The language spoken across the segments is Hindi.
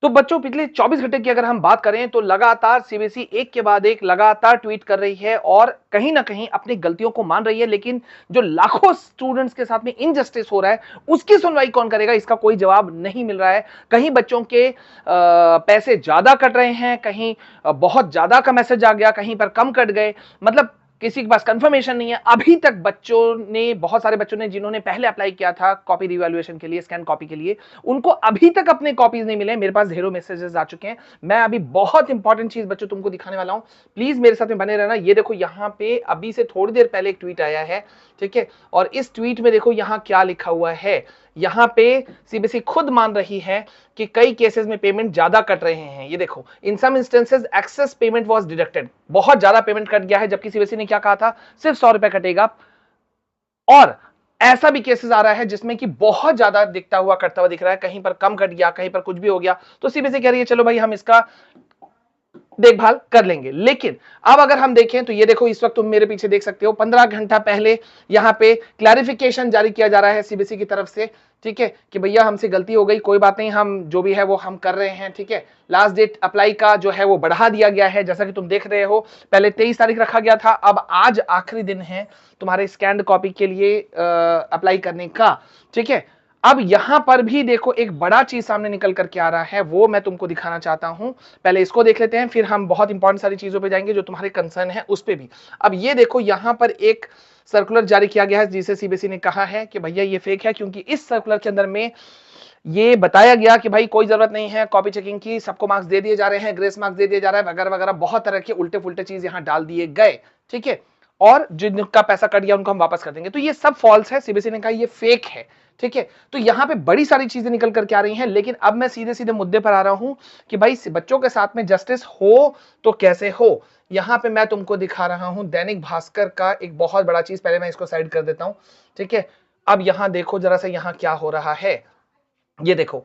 तो बच्चों पिछले 24 घंटे की अगर हम बात करें तो लगातार सीबीएसई एक के बाद एक लगातार ट्वीट कर रही है और कहीं ना कहीं अपनी गलतियों को मान रही है, लेकिन जो लाखों स्टूडेंट्स के साथ में इनजस्टिस हो रहा है उसकी सुनवाई कौन करेगा, इसका कोई जवाब नहीं मिल रहा है। कहीं बच्चों के पैसे ज्यादा कट रहे हैं, कहीं बहुत ज्यादा का मैसेज आ गया, कहीं पर कम कट गए, मतलब किसी के पास कंफर्मेशन नहीं है। अभी तक बच्चों ने, बहुत सारे बच्चों ने जिन्होंने पहले अप्लाई किया था कॉपी रिवैल्यूएशन के लिए, स्कैन कॉपी के लिए, उनको अभी तक अपने कॉपीज नहीं मिले। मेरे पास ढेरों मैसेजेस आ चुके हैं। मैं अभी बहुत इंपॉर्टेंट चीज बच्चों तुमको दिखाने वाला हूं, प्लीज मेरे साथ में बने रहना। ये देखो यहाँ पे अभी से थोड़ी देर पहले एक ट्वीट आया है, ठीक है, और इस ट्वीट में देखो यहाँ क्या लिखा हुआ है। यहाँ पे सीबीएसई खुद मान रही है कि कई केसेस में पेमेंट ज्यादा कट रहे हैं। ये देखो, in some instances excess payment was deducted, बहुत ज्यादा पेमेंट कट गया है, जबकि सीबीएसई ने क्या कहा था, सिर्फ 100 रुपए कटेगा। और ऐसा भी केसेस आ रहा है जिसमें कि बहुत ज्यादा दिखता हुआ कटता हुआ दिख रहा है, कहीं पर कम कट गया, कहीं पर कुछ भी हो गया, तो सीबीएसई कह रही है चलो भाई हम इसका देखभाल कर लेंगे। लेकिन अब अगर हम देखें तो ये देखो, इस वक्त तुम मेरे पीछे देख सकते हो 15 घंटा पहले यहां पे क्लैरिफिकेशन जारी किया जा रहा है सीबीएसई की तरफ से, ठीक है, कि भैया हमसे गलती हो गई, कोई बात नहीं, हम जो भी है वो हम कर रहे हैं, ठीक है। लास्ट डेट अप्लाई का जो है वो बढ़ा दिया गया है, जैसा कि तुम देख रहे हो, पहले 23 तारीख रखा गया था, अब आज आखिरी दिन है तुम्हारे स्कैन्ड कॉपी के लिए अप्लाई करने का, ठीक है। अब यहां पर भी देखो एक बड़ा चीज सामने निकल करके आ रहा है, वो मैं तुमको दिखाना चाहता हूं। पहले इसको देख लेते हैं, फिर हम बहुत इंपॉर्टेंट सारी चीजों पे जाएंगे जो तुम्हारे कंसर्न है उस पे भी। अब ये देखो, यहां पर एक सर्कुलर जारी किया गया है जिसे सीबीएसई ने कहा है कि भैया ये फेक है, क्योंकि इस सर्कुलर के अंदर में ये बताया गया कि भाई कोई जरूरत नहीं है कॉपी चेकिंग की, सबको मार्क्स दे दिए जा रहे हैं, ग्रेस मार्क्स दे दिए जा रहा है, वगैरह वगैरह, बहुत तरह के उल्टे फुल्टे चीज यहां डाल दिए गए, ठीक है। और जिनका पैसा कट गया उनको हम वापस कर देंगे, तो ये सब फॉल्स है। सीबीएसई ने कहा ये फेक है, ठीक है। तो यहां पे बड़ी सारी चीजें निकल करके आ रही हैं, लेकिन अब मैं सीधे सीधे मुद्दे पर आ रहा हूं कि भाई बच्चों के साथ में जस्टिस हो तो कैसे हो। यहां पे मैं तुमको दिखा रहा हूं दैनिक भास्कर का एक बहुत बड़ा चीज, पहले मैं इसको साइड कर देता हूं, ठीक है। अब यहां देखो जरा सा, यहां क्या हो रहा है, ये देखो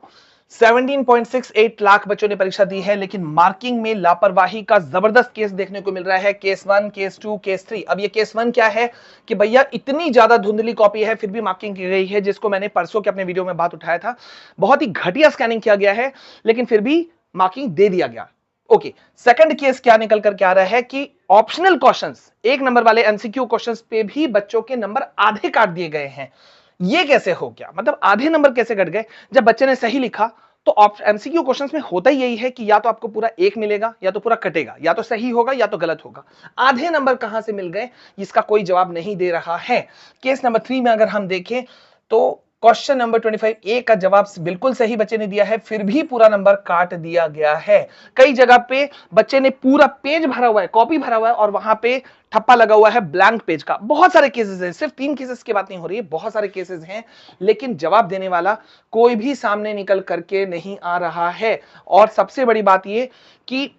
17.68 लाख बच्चों ने परीक्षा दी है, लेकिन मार्किंग में लापरवाही का जबरदस्त केस देखने को मिल रहा है। Case 1, case 2, case 3। अब ये केस 1 क्या है कि भैया इतनी ज्यादा धुंधली कॉपी है फिर भी मार्किंग की गई है, जिसको मैंने परसों के अपने वीडियो में बात उठाया था। बहुत ही घटिया स्कैनिंग किया गया है, लेकिन फिर भी मार्किंग दे दिया गया। ओके, सेकंड केस क्या निकल करके आ रहा है कि ऑप्शनल क्वेश्चंस, 1 नंबर वाले एमसीक्यू क्वेश्चंस पे भी बच्चों के नंबर आधे काट दिए गए हैं। ये कैसे हो गया, मतलब आधे नंबर कैसे कट गए? जब बच्चे ने सही लिखा तो एमसीक्यू क्वेश्चंस में होता ही यही है कि या तो आपको पूरा 1 मिलेगा या तो पूरा कटेगा, या तो सही होगा या तो गलत होगा। आधे नंबर कहां से मिल गए, इसका कोई जवाब नहीं दे रहा है। केस नंबर 3 में अगर हम देखें तो क्वेश्चन नंबर 25 ए का जवाब बिल्कुल सही बच्चे ने दिया है, फिर भी पूरा नंबर काट दिया गया है। कई जगह पे बच्चे ने पूरा पेज भरा हुआ है, कॉपी भरा हुआ है, और वहां पे ठप्पा लगा हुआ है ब्लैंक पेज का। बहुत सारे केसेस हैं, सिर्फ 3 केसेस की बात नहीं हो रही है, बहुत सारे केसेस हैं, लेकिन जवाब देने वाला कोई भी सामने निकल करके नहीं आ रहा है। और सबसे बड़ी बात यह कि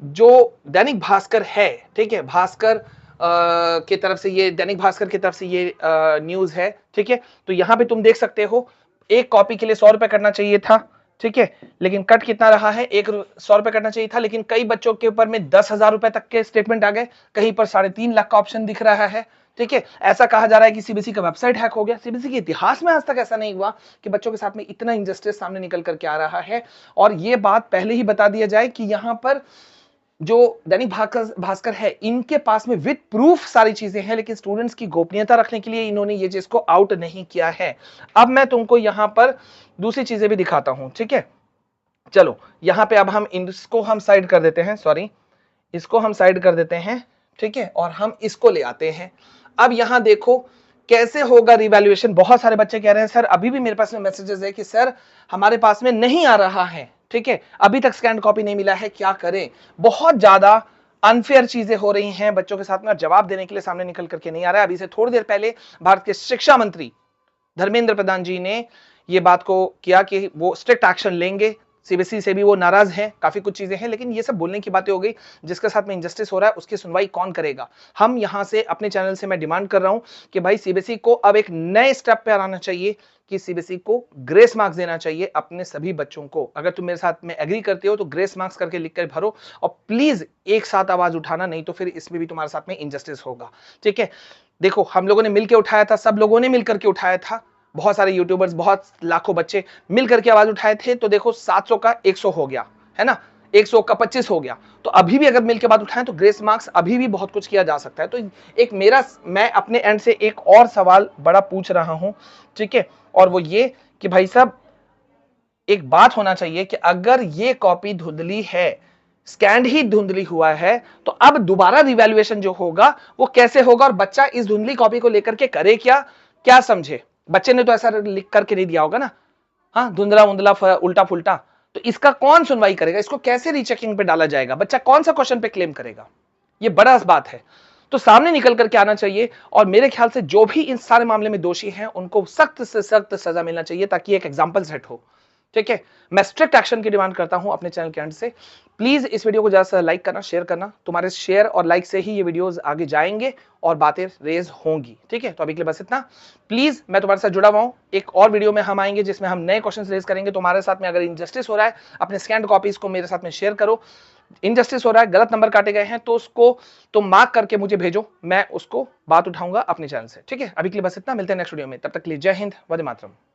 जो दैनिक भास्कर है, ठीक है, भास्कर की तरफ से, ये दैनिक भास्कर की तरफ से ये न्यूज है, ठीक है। तो यहां पे तुम देख सकते हो, एक कॉपी के लिए 100 रुपए करना चाहिए था, ठीक है, लेकिन कट कितना रहा है, 100 रुपए करना चाहिए था, लेकिन कई बच्चों के ऊपर में 10,000 रुपए तक के स्टेटमेंट आ गए, कहीं पर 3.5 लाख का ऑप्शन दिख रहा है, ठीक है। ऐसा कहा जा रहा है कि सीबीएसई का वेबसाइट हैक हो गया। सीबीएसई के इतिहास में आज तक ऐसा नहीं हुआ कि बच्चों के साथ में इतना इंजस्टिस सामने निकल करके आ रहा है। और ये बात पहले ही बता दिया जाए कि यहां पर जो दैनिक भास्कर है, इनके पास में विद प्रूफ सारी चीजें हैं, लेकिन स्टूडेंट्स की गोपनीयता रखने के लिए इन्होंने ये चीज को आउट नहीं किया है। अब मैं तुमको यहां पर दूसरी चीजें भी दिखाता हूं, ठीक है। चलो यहां पे अब हम इसको हम साइड कर देते हैं, सॉरी, इसको हम साइड कर देते हैं, ठीक है, और हम इसको ले आते हैं। अब यहां देखो कैसे होगा रिवैल्यूएशन। बहुत सारे बच्चे कह रहे हैं सर, अभी भी मेरे पास में मैसेजेस है कि सर हमारे पास में नहीं आ रहा है, ठीक है, अभी तक स्कैन कॉपी नहीं मिला है, क्या करें। बहुत ज्यादा अनफेयर चीजें हो रही हैं बच्चों के साथ में, और जवाब देने के लिए सामने निकल करके नहीं आ रहा है। अभी से थोड़ी देर पहले भारत के शिक्षा मंत्री धर्मेंद्र प्रधान जी ने यह बात को किया कि वो स्ट्रिक्ट एक्शन लेंगे। सीबीएसई से भी वो नाराज हैं, काफी कुछ चीजें हैं, लेकिन ये सब बोलने की बातें हो गई। जिसके साथ में इंजस्टिस हो रहा है उसकी सुनवाई कौन करेगा? हम यहां से अपने चैनल से मैं डिमांड कर रहा हूं कि भाई सीबीएसई को अब एक नए स्टेप पे आना चाहिए कि सीबीएसई को ग्रेस मार्क्स देना चाहिए अपने सभी बच्चों को। अगर तुम मेरे साथ में एग्री करते हो तो ग्रेस मार्क्स करके लिख कर भरो, और प्लीज एक साथ आवाज उठाना, नहीं तो फिर इसमें भी तुम्हारे साथ में इंजस्टिस होगा, ठीक है। देखो हम लोगों ने मिलकर उठाया था, सब लोगों ने मिलकर के उठाया था, बहुत सारे यूट्यूबर्स, बहुत लाखों बच्चे मिल करके आवाज उठाए थे, तो देखो 700 का 100 हो गया, है ना, 100 का 25 हो गया। तो अभी भी अगर मिलकर बात उठाएं तो ग्रेस मार्क्स अभी भी बहुत कुछ किया जा सकता है। तो एक मैं अपने एंड से एक और सवाल बड़ा पूछ रहा हूं, ठीक है, और वो ये कि भाई साहब एक बात होना चाहिए कि अगर ये कॉपी धुंधली है, स्कैंड ही धुंधली हुआ है, तो अब दोबारा रिवैल्यूएशन जो होगा वो कैसे होगा, और बच्चा इस धुंधली कॉपी को लेकर के करे क्या, क्या समझे। बच्चे ने तो ऐसा लिख करके नहीं दिया होगा ना, हाँ, धुंधला उंधला उल्टा फुल्टा, तो इसका कौन सुनवाई करेगा, इसको कैसे रीचेकिंग पे डाला जाएगा, बच्चा कौन सा क्वेश्चन पे क्लेम करेगा, ये बड़ा बात है। तो सामने निकल करके आना चाहिए, और मेरे ख्याल से जो भी इन सारे मामले में दोषी हैं उनको सख्त से सख्त सजा मिलना चाहिए, ताकि एक एग्जाम्पल सेट हो, ठीक है। मैं स्ट्रिक्ट एक्शन की डिमांड करता हूं अपने चैनल के एंड से। प्लीज इस वीडियो को ज्यादा से लाइक करना, शेयर करना, तुम्हारे शेयर और लाइक से ही ये वीडियोस आगे जाएंगे और बातें रेज होंगी, ठीक है। तो अभी के लिए बस इतना। प्लीज मैं तुम्हारे साथ जुड़ा हुआ हूं, एक और वीडियो में हम आएंगे जिसमें हम नए क्वेश्चन रेज करेंगे। तुम्हारे साथ में अगर इनजस्टिस हो रहा है, अपने स्कैंड कॉपीज को मेरे साथ में शेयर करो। इनजस्टिस हो रहा है, गलत नंबर काटे गए हैं, तो उसको तुम मार्क करके मुझे भेजो, मैं उसको बात उठाऊंगा अपने चैनल से, ठीक है। अभी के लिए बस इतना, मिलते हैं नेक्स्ट वीडियो में, तब तक के लिए जय हिंद, वंदे मातरम।